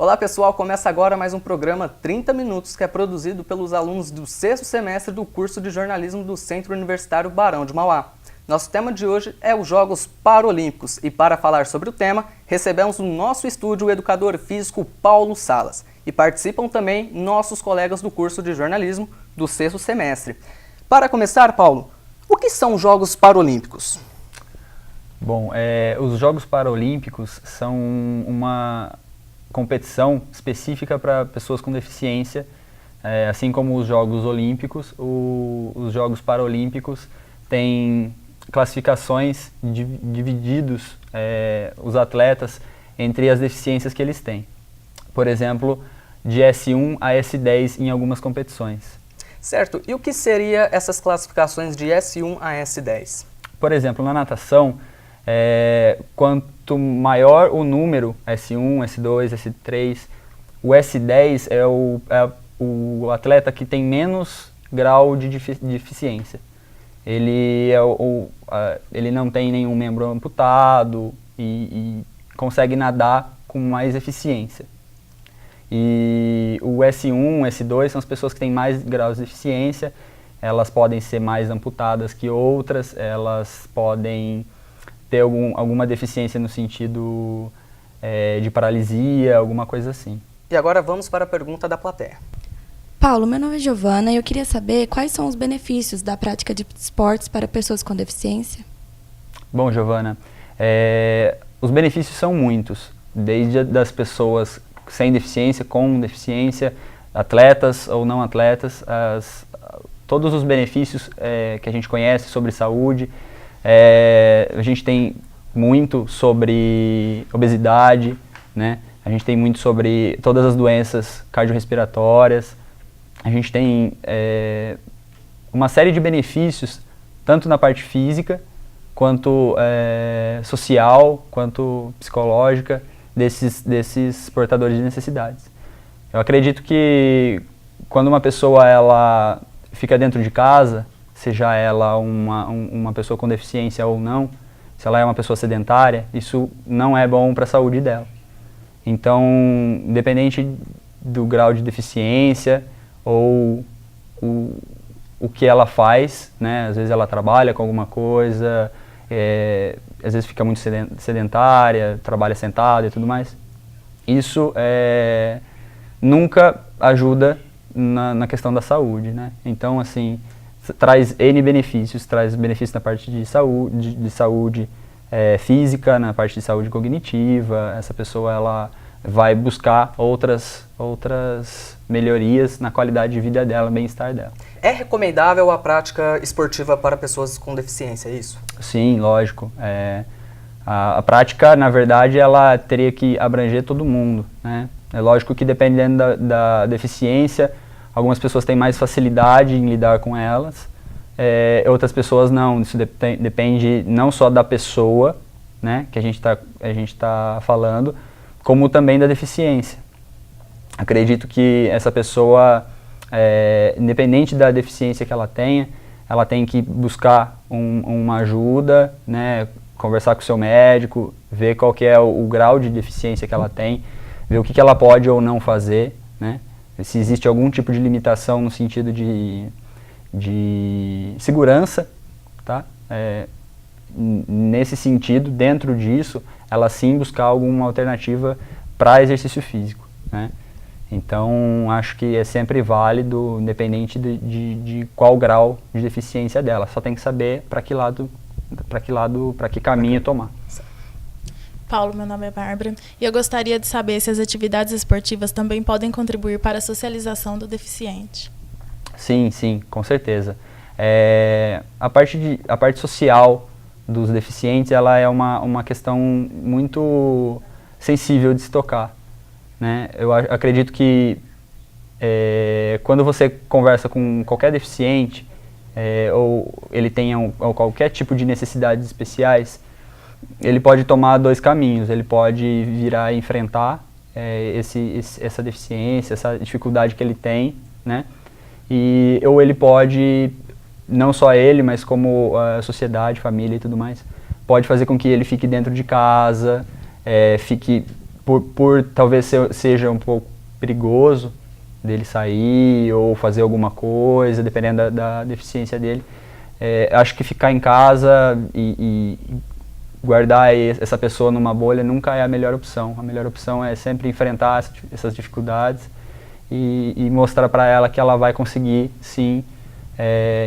Olá pessoal, começa agora mais um programa 30 Minutos que é produzido pelos alunos do 6º semestre do curso de jornalismo do Centro Universitário Barão de Mauá. Nosso tema de hoje é os Jogos Paralímpicos e para falar sobre o tema, recebemos no nosso estúdio o educador físico Paulo Salas e participam também nossos colegas do curso de jornalismo do 6º semestre. Para começar, Paulo, o que são os Jogos Paralímpicos? Bom, os Jogos Paralímpicos são uma competição específica para pessoas com deficiência, assim como os Jogos Olímpicos. Os Jogos Paralímpicos têm classificações divididos os atletas entre as deficiências que eles têm. Por exemplo, de S1 a S10 em algumas competições. Certo. E o que seria essas classificações de S1 a S10? Por exemplo, na natação, quanto maior o número, S1, S2, S3, o S10 é o atleta que tem menos grau de deficiência. Ele não tem nenhum membro amputado e consegue nadar com mais eficiência. E o S1, S2 são as pessoas que têm mais graus de deficiência, elas podem ser mais amputadas que outras, elas podem ter alguma deficiência no sentido de paralisia, alguma coisa assim. E agora vamos para a pergunta da plateia. Paulo, meu nome é Giovana e eu queria saber quais são os benefícios da prática de esportes para pessoas com deficiência. Bom, Giovana, os benefícios são muitos, desde das pessoas sem deficiência, com deficiência, atletas ou não atletas, todos os benefícios que a gente conhece sobre saúde. A gente tem muito sobre obesidade, né? A gente tem muito sobre todas as doenças cardiorrespiratórias. A gente tem uma série de benefícios, tanto na parte física, quanto social, quanto psicológica, desses portadores de necessidades. Eu acredito que quando uma pessoa ela fica dentro de casa, seja ela uma pessoa com deficiência ou não, se ela é uma pessoa sedentária, isso não é bom para a saúde dela. Então, independente do grau de deficiência ou o que ela faz, né? Às vezes ela trabalha com alguma coisa, às vezes fica muito sedentária, trabalha sentada e tudo mais. Isso nunca ajuda na questão da saúde, né? Então, assim, traz N benefícios, traz benefícios na parte de saúde física, na parte de saúde cognitiva. Essa pessoa ela vai buscar outras melhorias na qualidade de vida dela, bem-estar dela. É recomendável a prática esportiva para pessoas com deficiência, é isso? Sim, lógico. A prática, na verdade, ela teria que abranger todo mundo, né? É lógico que dependendo da deficiência, algumas pessoas têm mais facilidade em lidar com elas, outras pessoas não. Isso depende não só da pessoa, né, que a gente tá falando, como também da deficiência. Acredito que essa pessoa, independente da deficiência que ela tenha, ela tem que buscar uma ajuda, né, conversar com o seu médico, ver qual que é o grau de deficiência que ela tem, ver o que ela pode ou não fazer, né? Se existe algum tipo de limitação no sentido de segurança, tá? Nesse sentido, dentro disso, ela sim buscar alguma alternativa para exercício físico, né? Então, acho que é sempre válido, independente de qual grau de deficiência dela. Só tem que saber para que caminho tomar. Paulo, meu nome é Bárbara e eu gostaria de saber se as atividades esportivas também podem contribuir para a socialização do deficiente. Sim, com certeza. A parte social dos deficientes, ela é uma questão muito sensível de se tocar, né? Eu acredito que quando você conversa com qualquer deficiente, ou ele tenha qualquer tipo de necessidades especiais, ele pode tomar dois caminhos. Ele pode virar e enfrentar essa deficiência, essa dificuldade que ele tem, né? Ou ele pode, não só ele, mas como a sociedade, família e tudo mais, pode fazer com que ele fique dentro de casa, fique por talvez seja um pouco perigoso dele sair ou fazer alguma coisa, dependendo da deficiência dele. Acho que ficar em casa e guardar essa pessoa numa bolha nunca é a melhor opção. A melhor opção é sempre enfrentar essas dificuldades e mostrar para ela que ela vai conseguir, sim,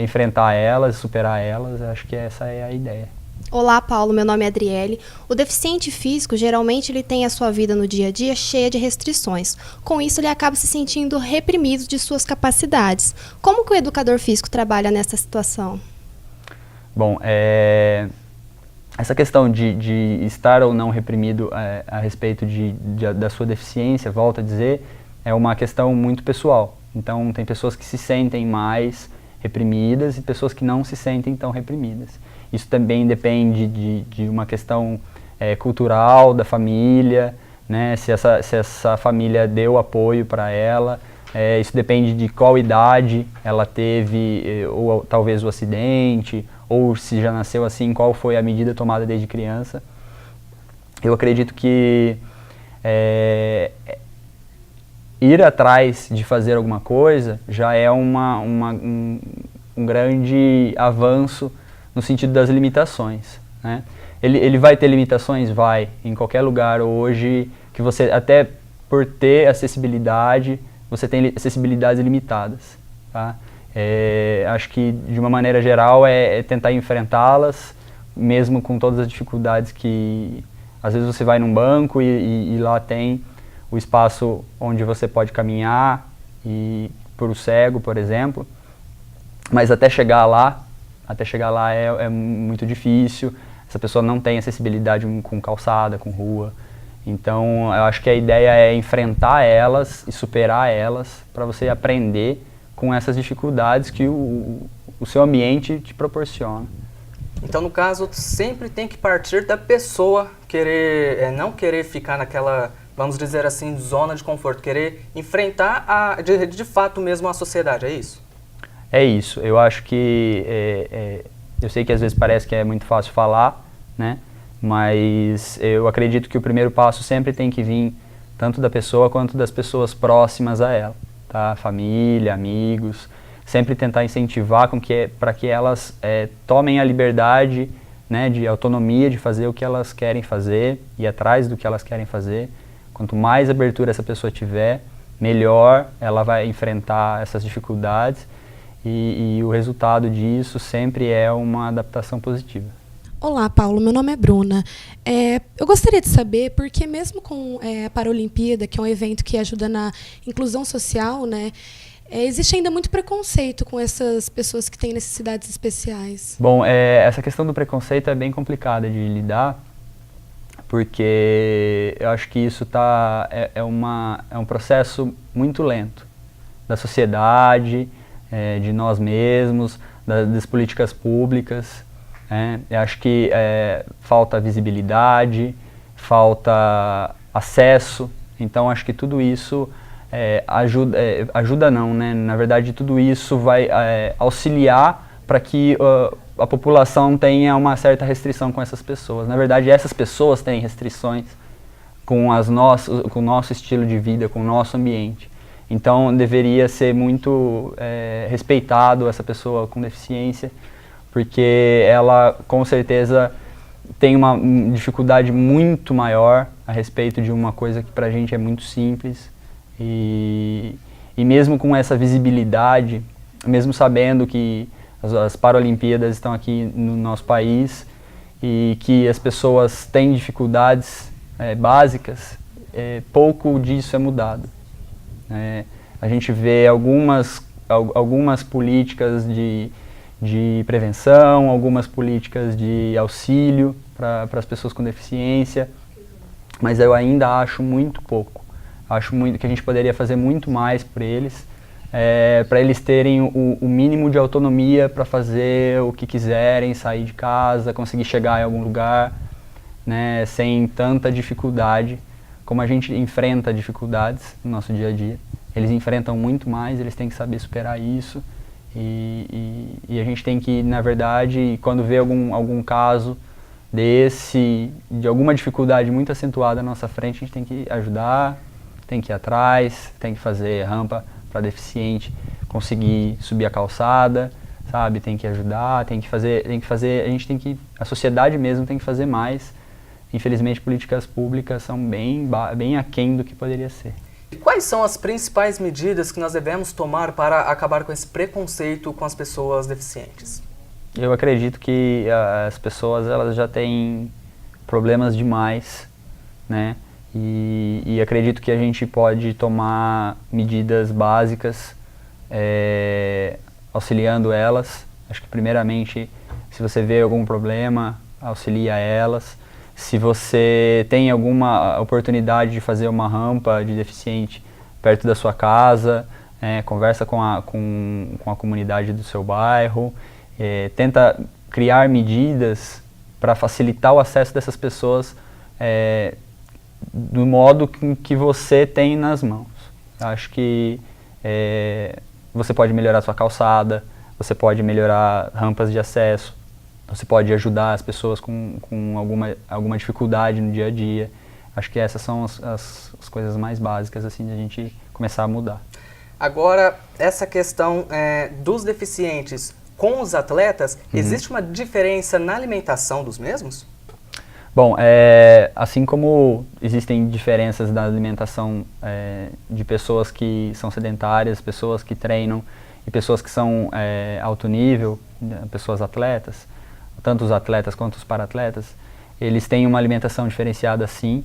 enfrentar elas, superar elas. Acho que essa é a ideia. Olá, Paulo, meu nome é Adriele. O deficiente físico, geralmente, ele tem a sua vida no dia a dia cheia de restrições. Com isso, ele acaba se sentindo reprimido de suas capacidades. Como que o educador físico trabalha nessa situação? Bom, essa questão de estar ou não reprimido a respeito da sua deficiência, volto a dizer, é uma questão muito pessoal. Então, tem pessoas que se sentem mais reprimidas e pessoas que não se sentem tão reprimidas. Isso também depende de uma questão cultural da família, né? Se essa família deu apoio para ela. Isso depende de qual idade ela teve, ou talvez o acidente, ou se já nasceu assim, qual foi a medida tomada desde criança. Eu acredito que ir atrás de fazer alguma coisa já é um grande avanço no sentido das limitações, né? Ele vai ter limitações? Vai. Em qualquer lugar hoje, que você, até por ter acessibilidade, você tem acessibilidades limitadas, tá? Acho que, de uma maneira geral, é tentar enfrentá-las, mesmo com todas as dificuldades que... Às vezes você vai num banco e lá tem o espaço onde você pode caminhar, por o cego, por exemplo, mas até chegar lá é muito difícil. Essa pessoa não tem acessibilidade com calçada, com rua. Então, eu acho que a ideia é enfrentar elas e superar elas para você aprender com essas dificuldades que o seu ambiente te proporciona. Então, no caso, sempre tem que partir da pessoa não querer ficar naquela, vamos dizer assim, zona de conforto, querer enfrentar de fato mesmo a sociedade, é isso? É isso. Eu acho que, eu sei que às vezes parece que é muito fácil falar, né? Mas eu acredito que o primeiro passo sempre tem que vir tanto da pessoa quanto das pessoas próximas a ela, tá? Família, amigos, sempre tentar incentivar para que elas tomem a liberdade, né, de autonomia de fazer o que elas querem fazer, ir atrás do que elas querem fazer. Quanto mais abertura essa pessoa tiver, melhor ela vai enfrentar essas dificuldades e o resultado disso sempre é uma adaptação positiva. Olá, Paulo. Meu nome é Bruna. Eu gostaria de saber por que, mesmo com a Paralimpíada, que é um evento que ajuda na inclusão social, né, existe ainda muito preconceito com essas pessoas que têm necessidades especiais. Bom, essa questão do preconceito é bem complicada de lidar, porque eu acho que isso é um processo muito lento da sociedade, de nós mesmos, das políticas públicas. Eu acho que falta visibilidade, falta acesso, então acho que tudo isso ajuda não, né? Na verdade, tudo isso vai auxiliar para que a população tenha uma certa restrição com essas pessoas. Na verdade, essas pessoas têm restrições com o nosso estilo de vida, com o nosso ambiente. Então, deveria ser muito respeitado essa pessoa com deficiência, porque ela, com certeza, tem uma dificuldade muito maior a respeito de uma coisa que pra gente é muito simples. E mesmo com essa visibilidade, mesmo sabendo que as Paralimpíadas estão aqui no nosso país e que as pessoas têm dificuldades básicas, pouco disso é mudado. A gente vê algumas políticas de prevenção, algumas políticas de auxílio para as pessoas com deficiência, mas eu ainda acho muito pouco. Acho muito que a gente poderia fazer muito mais por eles, para eles terem o mínimo de autonomia para fazer o que quiserem, sair de casa, conseguir chegar em algum lugar, né, sem tanta dificuldade, como a gente enfrenta dificuldades no nosso dia a dia. Eles enfrentam muito mais, eles têm que saber superar isso. E a gente tem que, na verdade, quando vê algum caso de alguma dificuldade muito acentuada na nossa frente, a gente tem que ajudar, tem que ir atrás, tem que fazer rampa para deficiente conseguir subir a calçada, sabe? Tem que ajudar, a sociedade mesmo tem que fazer mais. Infelizmente, políticas públicas são bem aquém do que poderia ser. E quais são as principais medidas que nós devemos tomar para acabar com esse preconceito com as pessoas deficientes? Eu acredito que as pessoas elas já têm problemas demais, né? E acredito que a gente pode tomar medidas básicas, auxiliando elas. Acho que primeiramente, se você vê algum problema, auxilia elas. Se você tem alguma oportunidade de fazer uma rampa de deficiente perto da sua casa, conversa com a comunidade do seu bairro, tenta criar medidas para facilitar o acesso dessas pessoas do modo que você tem nas mãos. Acho que você pode melhorar sua calçada, você pode melhorar rampas de acesso, você pode ajudar as pessoas com alguma dificuldade no dia a dia. Acho que essas são as coisas mais básicas assim, de a gente começar a mudar. Agora, essa questão dos deficientes com os atletas, existe uma diferença na alimentação dos mesmos? Bom, assim como existem diferenças na alimentação de pessoas que são sedentárias, pessoas que treinam e pessoas que são alto nível, pessoas atletas, tanto os atletas quanto os para-atletas, eles têm uma alimentação diferenciada sim,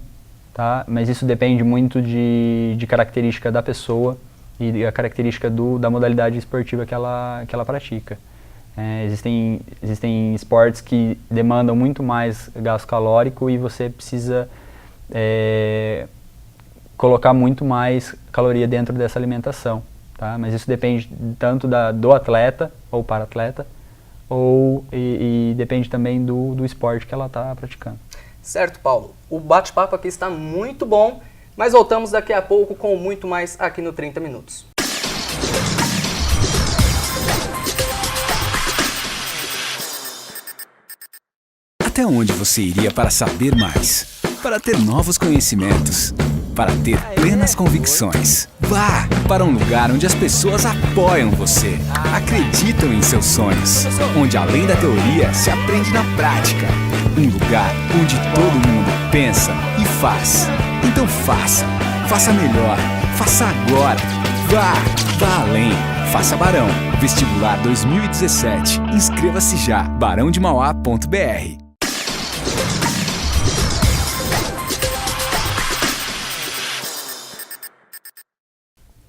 tá? Mas isso depende muito de característica da pessoa e a característica da modalidade esportiva que ela pratica. Existem esportes que demandam muito mais gasto calórico e você precisa colocar muito mais caloria dentro dessa alimentação, tá? Mas isso depende tanto do atleta ou para-atleta, e depende também do esporte que ela está praticando. Certo, Paulo. O bate-papo aqui está muito bom, mas voltamos daqui a pouco com muito mais aqui no 30 Minutos. Até onde você iria para saber mais? Para ter novos conhecimentos? Para ter plenas convicções? Vá para um lugar onde as pessoas apoiam você, acreditam em seus sonhos, onde além da teoria se aprende na prática. Um lugar onde todo mundo pensa e faz. Então faça melhor, faça agora. Vá além, faça Barão. Vestibular 2017. Inscreva-se já, barãodemauá.br.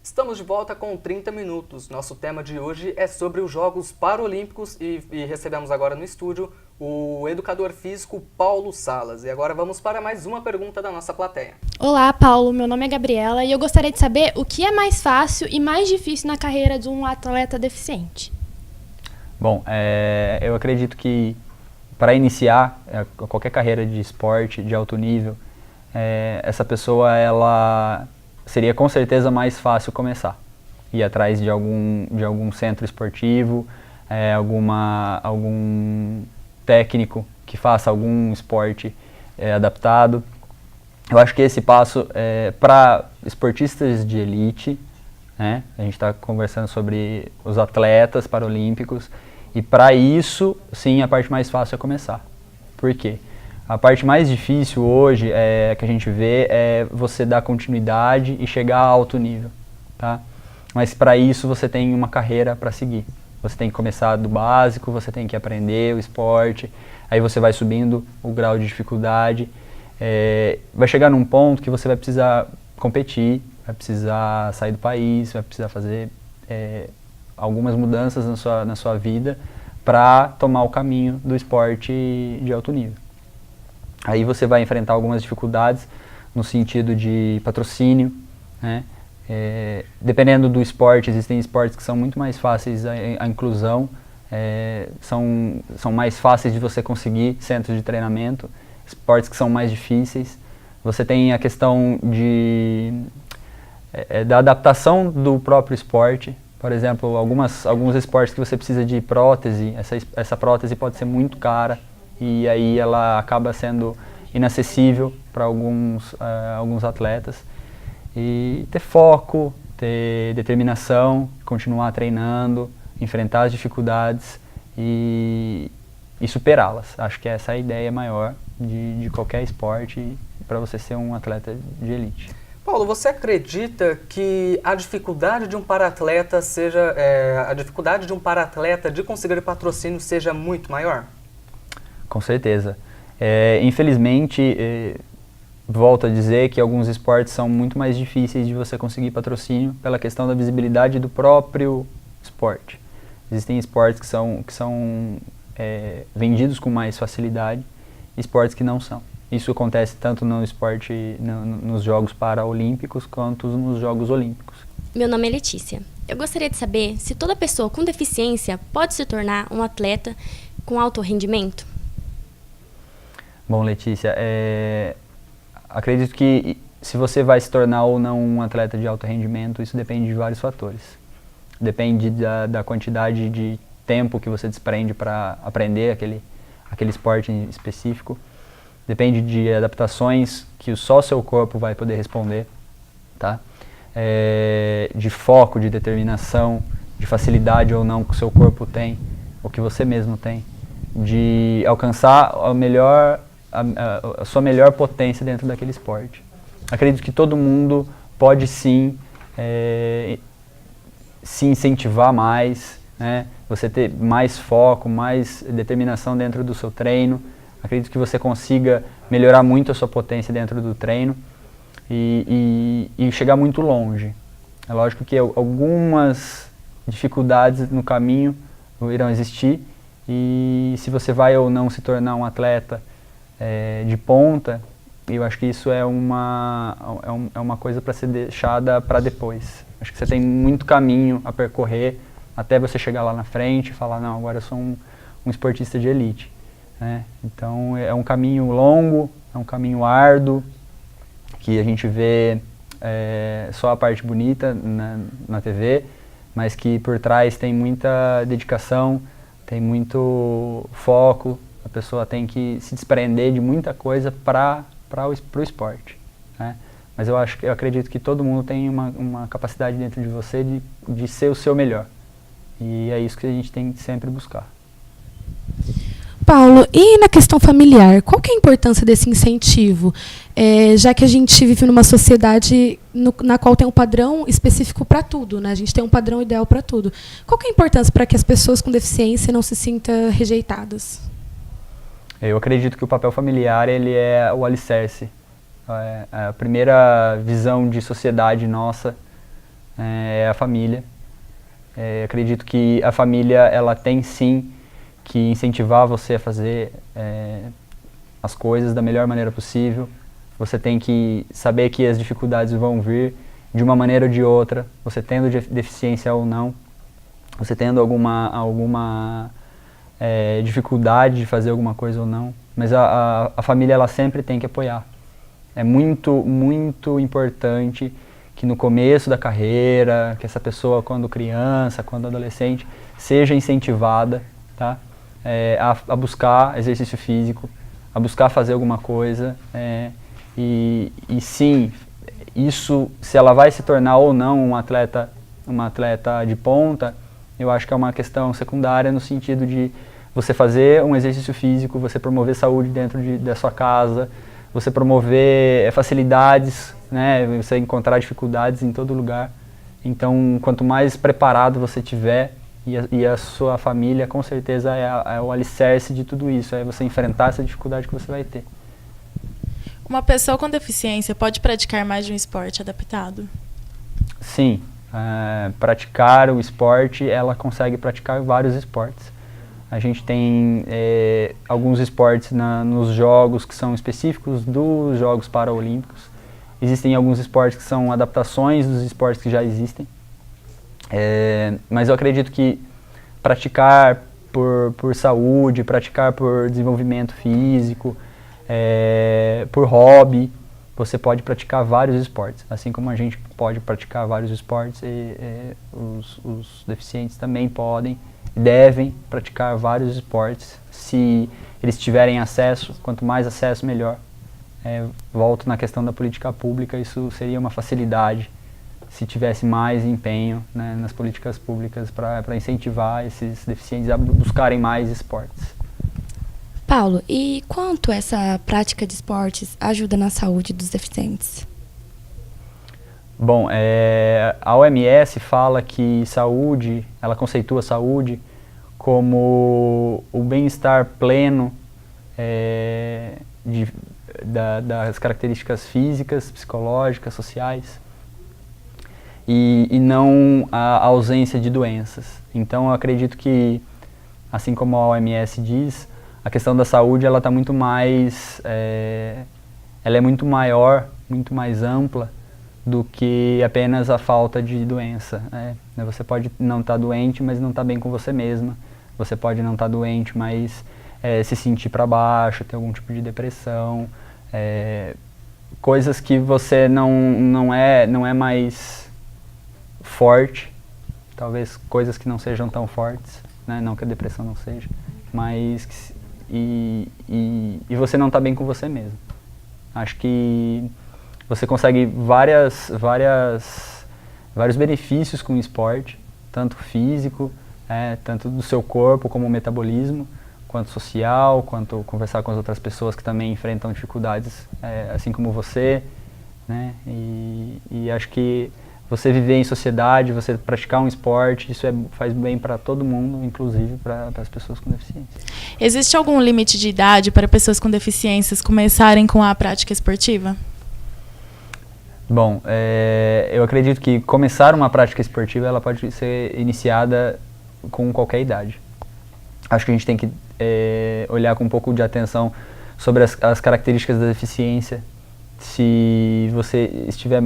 Estamos de volta com 30 Minutos. Nosso tema de hoje é sobre os Jogos Paralímpicos e recebemos agora no estúdio o educador físico Paulo Salas. E agora vamos para mais uma pergunta da nossa plateia. Olá, Paulo. Meu nome é Gabriela e eu gostaria de saber o que é mais fácil e mais difícil na carreira de um atleta deficiente. Bom, eu acredito que para iniciar qualquer carreira de esporte de alto nível, essa pessoa ela seria com certeza mais fácil começar. Ir atrás de algum centro esportivo, algum técnico que faça algum esporte adaptado. Eu acho que esse passo para esportistas de elite, né? A gente está conversando sobre os atletas paralímpicos, e para isso, sim, a parte mais fácil é começar. Por quê? A parte mais difícil hoje que a gente vê é você dar continuidade e chegar a alto nível, tá? Mas para isso você tem uma carreira para seguir. Você tem que começar do básico, você tem que aprender o esporte, aí você vai subindo o grau de dificuldade, vai chegar num ponto que você vai precisar competir, vai precisar sair do país, vai precisar fazer algumas mudanças na sua vida para tomar o caminho do esporte de alto nível. Aí você vai enfrentar algumas dificuldades no sentido de patrocínio, né? Dependendo do esporte, existem esportes que são muito mais fáceis a inclusão, são mais fáceis de você conseguir centros de treinamento, esportes que são mais difíceis. Você tem a questão da adaptação do próprio esporte. Por exemplo, alguns esportes que você precisa de prótese, essa prótese pode ser muito cara, e aí ela acaba sendo inacessível para alguns atletas. E ter foco, ter determinação, continuar treinando, enfrentar as dificuldades e superá-las. Acho que essa é a ideia maior de qualquer esporte para você ser um atleta de elite. Paulo, você acredita que a dificuldade de um para-atleta de conseguir patrocínio seja muito maior? Com certeza. Infelizmente, volto a dizer que alguns esportes são muito mais difíceis de você conseguir patrocínio pela questão da visibilidade do próprio esporte. Existem esportes que são vendidos com mais facilidade e esportes que não são. Isso acontece tanto no esporte, nos Jogos Paralímpicos, quanto nos Jogos Olímpicos. Meu nome é Letícia. Eu gostaria de saber se toda pessoa com deficiência pode se tornar um atleta com alto rendimento? Bom, Letícia, acredito que se você vai se tornar ou não um atleta de alto rendimento, isso depende de vários fatores. Depende da quantidade de tempo que você desprende para aprender aquele esporte em específico. Depende de adaptações que só o seu corpo vai poder responder, tá? De foco, de determinação, de facilidade ou não que o seu corpo tem, ou que você mesmo tem, de alcançar a sua melhor potência dentro daquele esporte. Acredito que todo mundo pode sim se incentivar mais, né? Você ter mais foco, mais determinação dentro do seu treino. Acredito que você consiga melhorar muito a sua potência dentro do treino e chegar muito longe. É lógico que algumas dificuldades no caminho irão existir e se você vai ou não se tornar um atleta de ponta, eu acho que isso é uma coisa para ser deixada para depois. Acho que você tem muito caminho a percorrer até você chegar lá na frente e falar, não, agora eu sou um esportista de elite. Então é um caminho longo, é um caminho árduo, que a gente vê só a parte bonita na TV, mas que por trás tem muita dedicação, tem muito foco, a pessoa tem que se desprender de muita coisa para o esporte. Mas eu acredito que todo mundo tem uma capacidade dentro de você de ser o seu melhor. E é isso que a gente tem que sempre buscar. Paulo, e na questão familiar, qual que é a importância desse incentivo? Já que a gente vive numa sociedade na qual tem um padrão específico para tudo, né? A gente tem um padrão ideal para tudo. Qual que é a importância para que as pessoas com deficiência não se sintam rejeitadas? Eu acredito que o papel familiar ele é o alicerce. A primeira visão de sociedade nossa é a família. Acredito que a família ela tem sim que incentivar você a fazer as coisas da melhor maneira possível. Você tem que saber que as dificuldades vão vir de uma maneira ou de outra, você tendo deficiência ou não, você tendo alguma dificuldade de fazer alguma coisa ou não, mas a família ela sempre tem que apoiar. É muito, muito importante que no começo da carreira, que essa pessoa quando criança, quando adolescente, seja incentivada, tá? A buscar exercício físico, a buscar fazer alguma coisa e sim, isso, se ela vai se tornar ou não uma atleta de ponta, eu acho que é uma questão secundária no sentido de você fazer um exercício físico, você promover saúde dentro da sua casa, você promover facilidades, né, você encontrar dificuldades em todo lugar. Então, quanto mais preparado você tiver, e a sua família, com certeza, é o alicerce de tudo isso, é você enfrentar essa dificuldade que você vai ter. Uma pessoa com deficiência pode praticar mais de um esporte adaptado? Sim, praticar o esporte, ela consegue praticar vários esportes. A gente tem alguns esportes nos jogos que são específicos dos Jogos Paralímpicos. Existem alguns esportes que são adaptações dos esportes que já existem. Mas eu acredito que praticar por saúde, praticar por desenvolvimento físico, por hobby, você pode praticar vários esportes. Assim como a gente pode praticar vários esportes, os deficientes também podem. devem praticar vários esportes se eles tiverem acesso, quanto mais acesso melhor. Volto na questão da política pública, isso seria uma facilidade se tivesse mais empenho, né, nas políticas públicas para incentivar esses deficientes a buscarem mais esportes. Paulo, e quanto essa prática de esportes ajuda na saúde dos deficientes? Bom, a OMS fala que saúde, ela conceitua saúde como o bem-estar pleno das características físicas, psicológicas, sociais, e não a ausência de doenças. Então, eu acredito que, assim como a OMS diz, a questão da saúde ela está muito mais, ela é muito maior, muito mais ampla do que apenas a falta de doença. Você pode não estar doente, mas não estar bem com você mesma. Você pode não estar doente, mas se sentir para baixo, ter algum tipo de depressão, coisas que você não é mais forte, talvez coisas que não sejam tão fortes, né? Não que a depressão não seja, mas e você não está bem com você mesmo. Acho que você consegue vários benefícios com o esporte, tanto físico, tanto do seu corpo como o metabolismo, quanto social, quanto conversar com as outras pessoas que também enfrentam dificuldades, assim como você, né? E acho que você viver em sociedade, você praticar um esporte, isso faz bem para todo mundo, inclusive para as pessoas com deficiência. Existe algum limite de idade para pessoas com deficiências começarem com a prática esportiva? Bom, eu acredito que começar uma prática esportiva ela pode ser iniciada com qualquer idade. Acho que a gente tem que olhar com um pouco de atenção sobre as características da deficiência. Se você estiver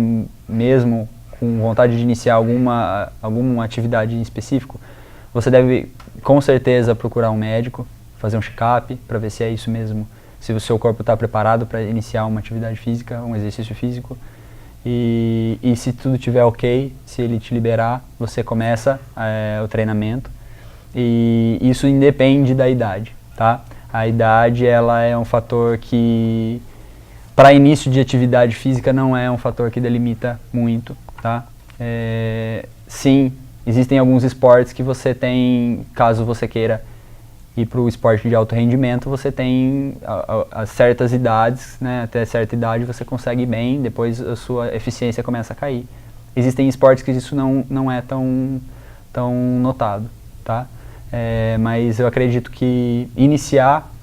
mesmo com vontade de iniciar alguma atividade em específico, você deve com certeza procurar um médico, fazer um check-up para ver se é isso mesmo, se o seu corpo está preparado para iniciar uma atividade física, um exercício físico. E se tudo estiver ok, se ele te liberar, você começa o treinamento. E isso independe da idade, tá? A idade ela é um fator que, para início de atividade física, não é um fator que delimita muito, tá? Sim, existem alguns esportes que você tem, caso você queira ir para o esporte de alto rendimento, você tem a certas idades, né? Até certa idade você consegue ir bem, depois a sua eficiência começa a cair. Existem esportes que isso não é tão notado, tá? Mas eu acredito que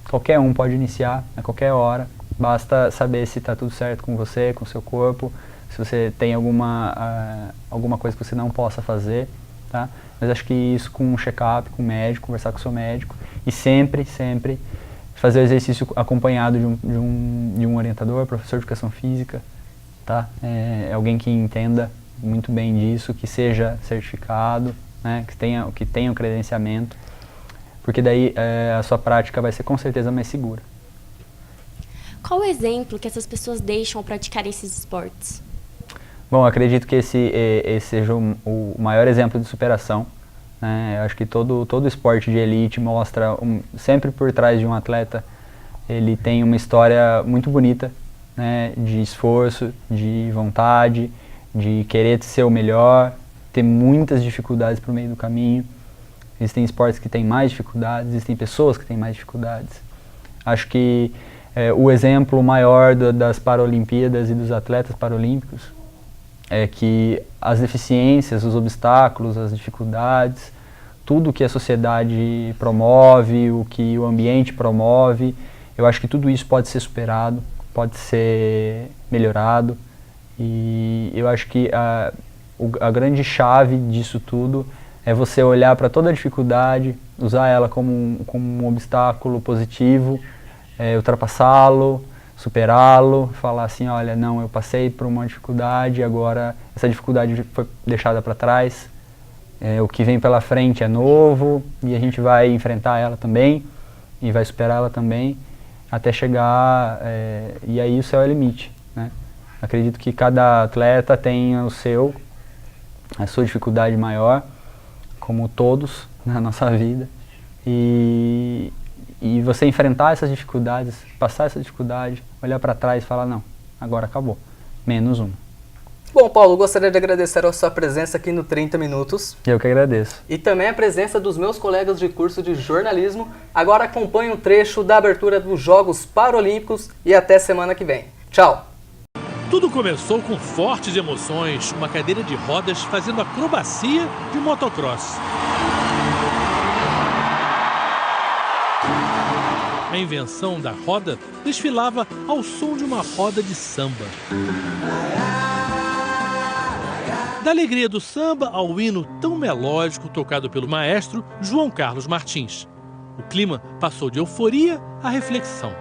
qualquer um pode iniciar a qualquer hora, basta saber se está tudo certo com você, com o seu corpo, se você tem alguma coisa que você não possa fazer, tá? Mas acho que isso com um check-up, com o médico, conversar com o seu médico e sempre fazer o exercício acompanhado de um orientador, professor de educação física, tá? Alguém que entenda muito bem disso, que seja certificado, né? Que tenha um credenciamento, porque daí a sua prática vai ser com certeza mais segura. Qual o exemplo que essas pessoas deixam ao praticar esses esportes? Bom, acredito que esse seja o maior exemplo de superação, né? Eu acho que todo esporte de elite mostra, sempre por trás de um atleta, ele tem uma história muito bonita, né? De esforço, de vontade, de querer ser o melhor, ter muitas dificuldades por meio do caminho. Existem esportes que têm mais dificuldades, existem pessoas que têm mais dificuldades. Acho que o exemplo maior das Paralimpíadas e dos atletas paralímpicos é que as deficiências, os obstáculos, as dificuldades, tudo que a sociedade promove, o que o ambiente promove, eu acho que tudo isso pode ser superado, pode ser melhorado. E eu acho que a grande chave disso tudo é você olhar para toda a dificuldade, usar ela como um obstáculo positivo, ultrapassá-lo, superá-lo, falar assim, olha, não, eu passei por uma dificuldade, agora essa dificuldade foi deixada para trás, o que vem pela frente é novo e a gente vai enfrentar ela também e vai superar ela também até chegar, e aí o céu é o limite, né? Acredito que cada atleta tem a sua dificuldade maior, como todos na nossa vida. E você enfrentar essas dificuldades, passar essa dificuldade, olhar para trás e falar, não, agora acabou, menos um. Bom, Paulo, gostaria de agradecer a sua presença aqui no 30 Minutos. Eu que agradeço. E também a presença dos meus colegas de curso de jornalismo. Agora acompanhe um trecho da abertura dos Jogos Paralímpicos e até semana que vem. Tchau! Tudo começou com fortes emoções, uma cadeira de rodas fazendo acrobacia de motocross. A invenção da roda desfilava ao som de uma roda de samba. Da alegria do samba ao hino tão melódico tocado pelo maestro João Carlos Martins. O clima passou de euforia à reflexão.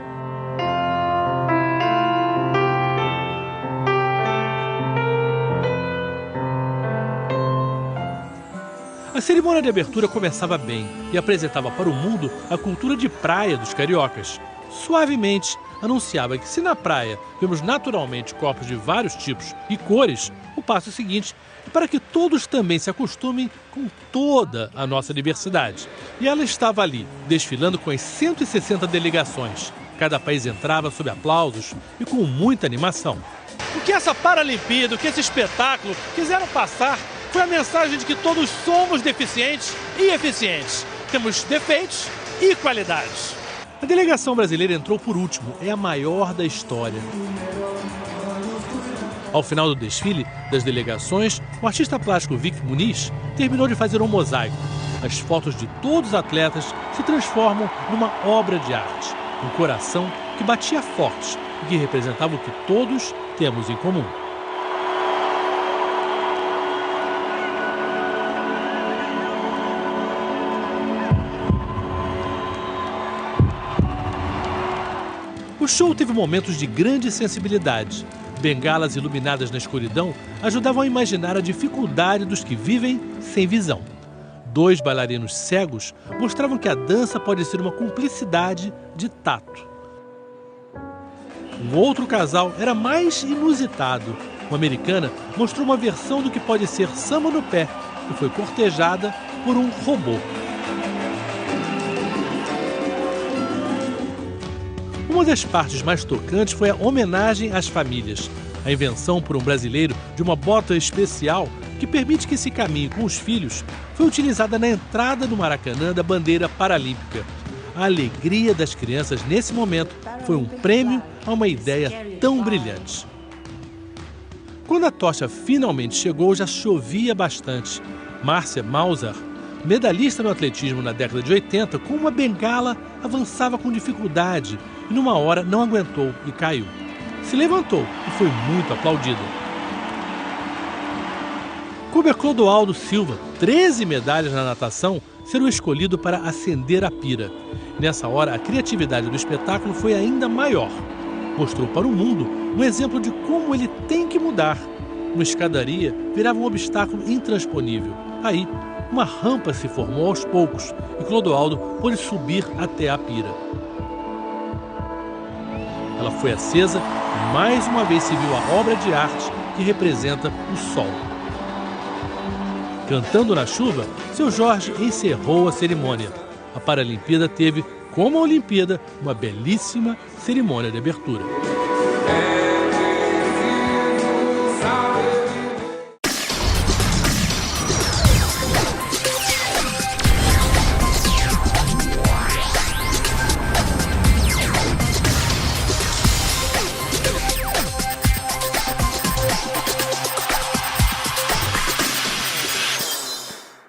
A cerimônia de abertura começava bem e apresentava para o mundo a cultura de praia dos cariocas. Suavemente, anunciava que se na praia vemos naturalmente corpos de vários tipos e cores, o passo seguinte é para que todos também se acostumem com toda a nossa diversidade. E ela estava ali, desfilando com as 160 delegações. Cada país entrava sob aplausos e com muita animação. O que essa Paralimpíada, o que esse espetáculo quiseram passar foi a mensagem de que todos somos deficientes e eficientes. Temos defeitos e qualidades. A delegação brasileira entrou por último, é a maior da história. Ao final do desfile das delegações, o artista plástico Vic Muniz terminou de fazer um mosaico. As fotos de todos os atletas se transformam numa obra de arte, um coração que batia forte e que representava o que todos temos em comum. O show teve momentos de grande sensibilidade. Bengalas iluminadas na escuridão ajudavam a imaginar a dificuldade dos que vivem sem visão. 2 bailarinos cegos mostravam que a dança pode ser uma cumplicidade de tato. Um outro casal era mais inusitado. Uma americana mostrou uma versão do que pode ser samba no pé e foi cortejada por um robô. Uma das partes mais tocantes foi a homenagem às famílias. A invenção por um brasileiro de uma bota especial que permite que se caminhe com os filhos foi utilizada na entrada do Maracanã da bandeira paralímpica. A alegria das crianças nesse momento foi um prêmio a uma ideia tão brilhante. Quando a tocha finalmente chegou, já chovia bastante. Márcia Mauser, medalhista no atletismo na década de 80, com uma bengala, avançava com dificuldade e numa hora não aguentou e caiu. Se levantou e foi muito aplaudida. Coube a Clodoaldo Silva, 13 medalhas na natação, ser o escolhido para acender a pira. Nessa hora, a criatividade do espetáculo foi ainda maior. Mostrou para o mundo um exemplo de como ele tem que mudar. Uma escadaria virava um obstáculo intransponível. Aí, uma rampa se formou aos poucos e Clodoaldo pôde subir até a pira. Ela foi acesa e mais uma vez se viu a obra de arte que representa o sol. Cantando na chuva, seu Jorge encerrou a cerimônia. A Paralimpíada teve, como a Olimpíada, uma belíssima cerimônia de abertura.